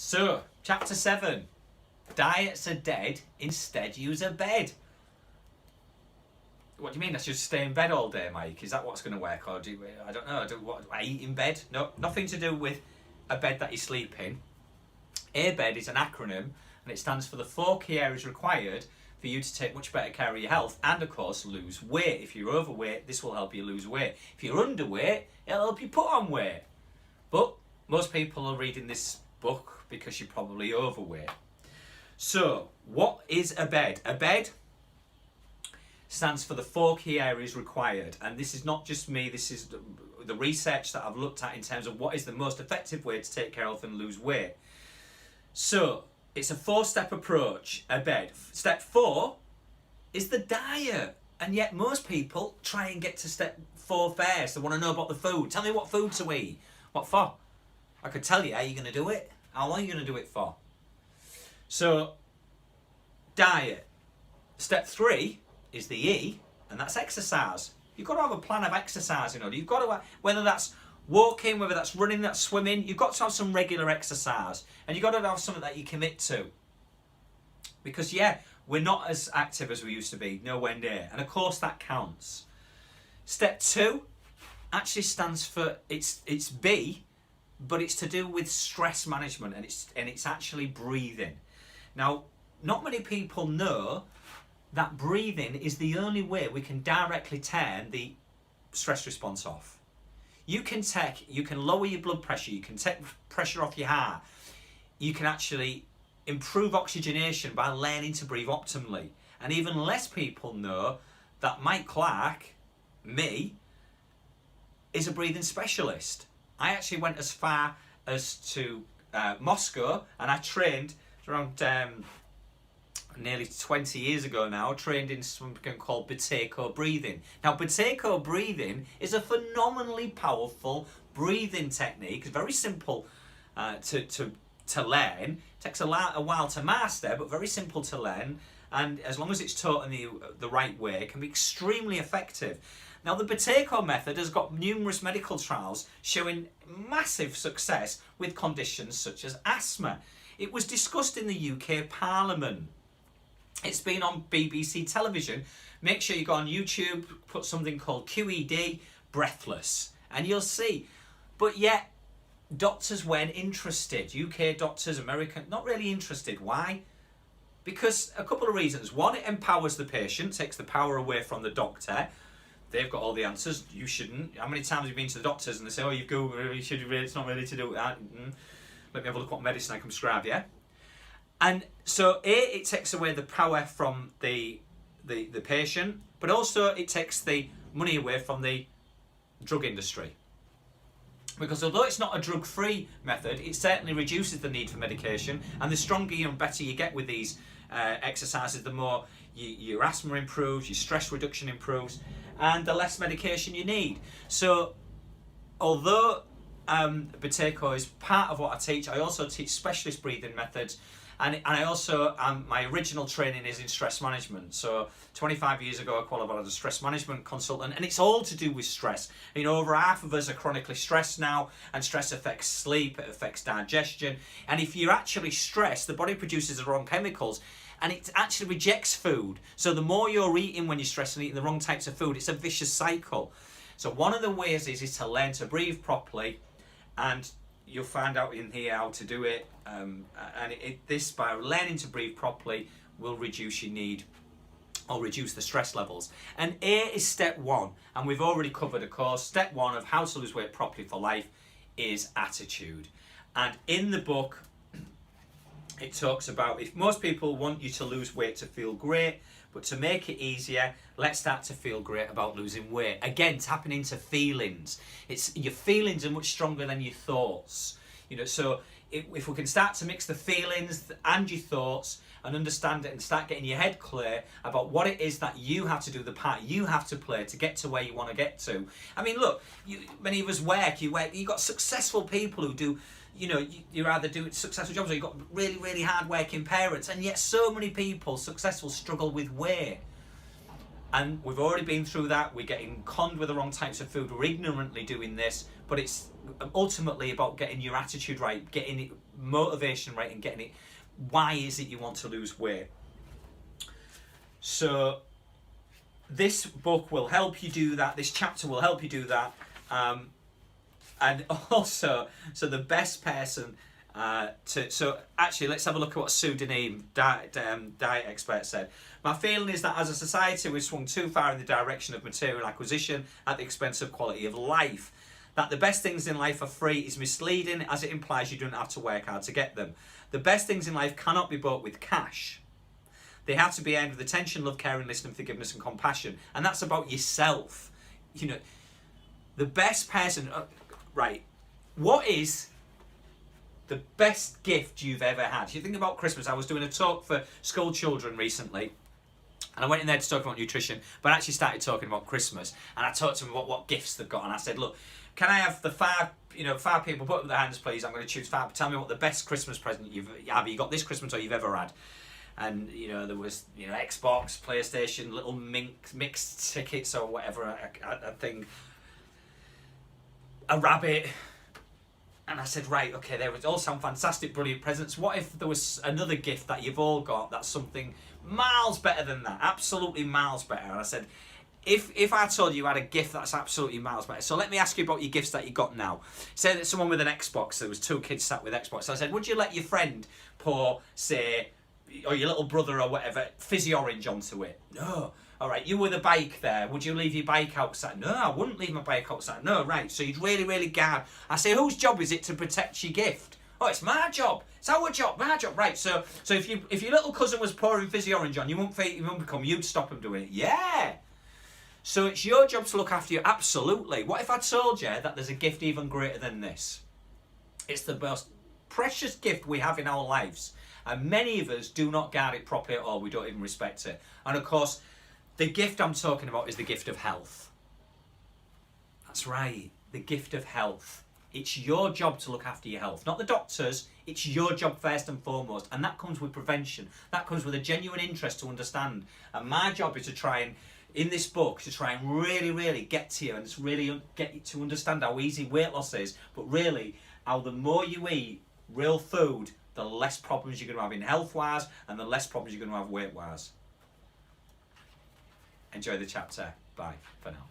So, chapter 7. Diets are dead, instead use a bed. What do you mean? I should stay in bed all day, Mike? Is that what's going to work? Or I don't know. Do I eat in bed? No, nothing to do with a bed that you sleep in. ABED is an acronym, and it stands for the 4 key areas required for you to take much better care of your health and, of course, lose weight. If you're overweight, this will help you lose weight. If you're underweight, it'll help you put on weight. But most people are reading this book because you're probably overweight. So, what is ABED? ABED stands for the 4 key areas required, and this is not just me, this is the research that I've looked at in terms of what is the most effective way to take care of and lose weight. So, it's a 4-step approach, ABED. Step 4 is the diet, and yet most people try and get to step 4 first. They want to know about the food. Tell me what food to eat. What for? I could tell you how you're going to do it. How long are you going to do it for? So, diet. Step 3 is the E, and that's exercise. You've got to have a plan of exercise, you know. You've got to, whether that's walking, whether that's running, that's swimming, you've got to have some regular exercise. And you've got to have something that you commit to. Because, yeah, we're not as active as we used to be, nowhere near. And, of course, that counts. Step 2 actually stands for, it's B, but it's to do with stress management, and it's actually breathing. Now, not many people know that breathing is the only way we can directly turn the stress response off. You can lower your blood pressure, you can take pressure off your heart, you can actually improve oxygenation by learning to breathe optimally. And even less people know that Mike Clark, me, is a breathing specialist. I actually went as far as to Moscow, and I trained around nearly 20 years ago now, trained in something called Buteyko breathing. Now, Buteyko breathing is a phenomenally powerful breathing technique. It's very simple to learn. It takes a while to master, but very simple to learn. And as long as it's taught in the right way, it can be extremely effective. Now, the Buteyko method has got numerous medical trials showing massive success with conditions such as asthma. It was discussed in the UK Parliament. It's been on BBC television. Make sure you go on YouTube, put something called QED, breathless, and you'll see. But yet, doctors weren't interested. UK doctors, American, not really interested. Why? Because a couple of reasons. One, it empowers the patient, takes the power away from the doctor. They've got all the answers. You shouldn't. How many times have you been to the doctors and they say, oh, you've Googled, you should really, it's not really to do with that. Let me have a look what medicine I can prescribe, yeah? And so, it takes away the power from the patient, but also it takes the money away from the drug industry. Because although it's not a drug-free method, it certainly reduces the need for medication, and the stronger and better you get with these exercises, the more your asthma improves, your stress reduction improves, and the less medication you need. So, although Buteyko is part of what I teach, I also teach specialist breathing methods, and I also, my original training is in stress management. So 25 years ago I qualified as a stress management consultant, and it's all to do with stress. You know, over half of us are chronically stressed now, and stress affects sleep, it affects digestion, and if you're actually stressed, the body produces the wrong chemicals, and it actually rejects food. So the more you're eating when you're stressed and eating the wrong types of food, it's a vicious cycle. So one of the ways is to learn to breathe properly, and you'll find out in here how to do it. This, by learning to breathe properly, will reduce your need or reduce the stress levels. And A is step 1, and we've already covered, of course, step 1 of how to lose weight properly for life is attitude. And in the book, it talks about if most people want you to lose weight to feel great, but to make it easier, let's start to feel great about losing weight. Again, tapping into feelings. Your feelings are much stronger than your thoughts. You know, so if we can start to mix the feelings and your thoughts and understand it and start getting your head clear about what it is that you have to do, the part you have to play to get to where you want to get to. I mean, look, many of us you've got successful people who do, you know, you either do successful jobs or you've got really, really hard-working parents, and yet so many people, successful, struggle with weight. And we've already been through that. We're getting conned with the wrong types of food. We're ignorantly doing this, but it's ultimately about getting your attitude right, getting it motivation rate and getting it. Why is it you want to lose weight? So this book will help you do that. This chapter will help you do that. And also, so the best person so actually, let's have a look at what Sue Deneen, diet expert, said. My feeling is that as a society we've swung too far in the direction of material acquisition at the expense of quality of life. That the best things in life are free is misleading, as it implies you don't have to work hard to get them. The best things in life cannot be bought with cash. They have to be earned with attention, love, caring, listening, forgiveness and compassion. And that's about yourself. You know, the best person... right, what is the best gift you've ever had? You think about Christmas. I was doing a talk for school children recently, and I went in there to talk about nutrition, but I actually started talking about Christmas, and I talked to them about what gifts they've got, and I said, look, can I have the five people put up their hands, please? I'm going to choose five. Tell me what the best Christmas present you got this Christmas or you've ever had. And there was Xbox, PlayStation, little mixed tickets or whatever, a thing, a rabbit. And I said, right, okay, they all sound fantastic, brilliant presents. What if there was another gift that you've all got that's something miles better than that? Absolutely miles better. And I said, if I told you had a gift that's absolutely miles better. So let me ask you about your gifts that you got now. Say that someone with an Xbox, there was 2 kids sat with Xbox. So I said, would you let your friend pour, say, or your little brother or whatever, fizzy orange onto it? No. All right, you with a bike there, would you leave your bike outside? No, I wouldn't leave my bike outside. No, right, so you'd really, really guard. I say, whose job is it to protect your gift? Oh, it's my job. It's our job, my job. Right, so if your little cousin was pouring fizzy orange on, you wouldn't become, you'd stop him doing it. Yeah. So it's your job to look after you. Absolutely. What if I told you that there's a gift even greater than this? It's the most precious gift we have in our lives. And many of us do not guard it properly at all. We don't even respect it. And of course, the gift I'm talking about is the gift of health. That's right, the gift of health. It's your job to look after your health, not the doctors. It's your job first and foremost. And that comes with prevention. That comes with a genuine interest to understand. And my job is to try and, in this book, to try and really, really get to you and just really get you to understand how easy weight loss is. But really, how the more you eat real food, the less problems you're going to have in health-wise and the less problems you're going to have weight-wise. Enjoy the chapter. Bye for now.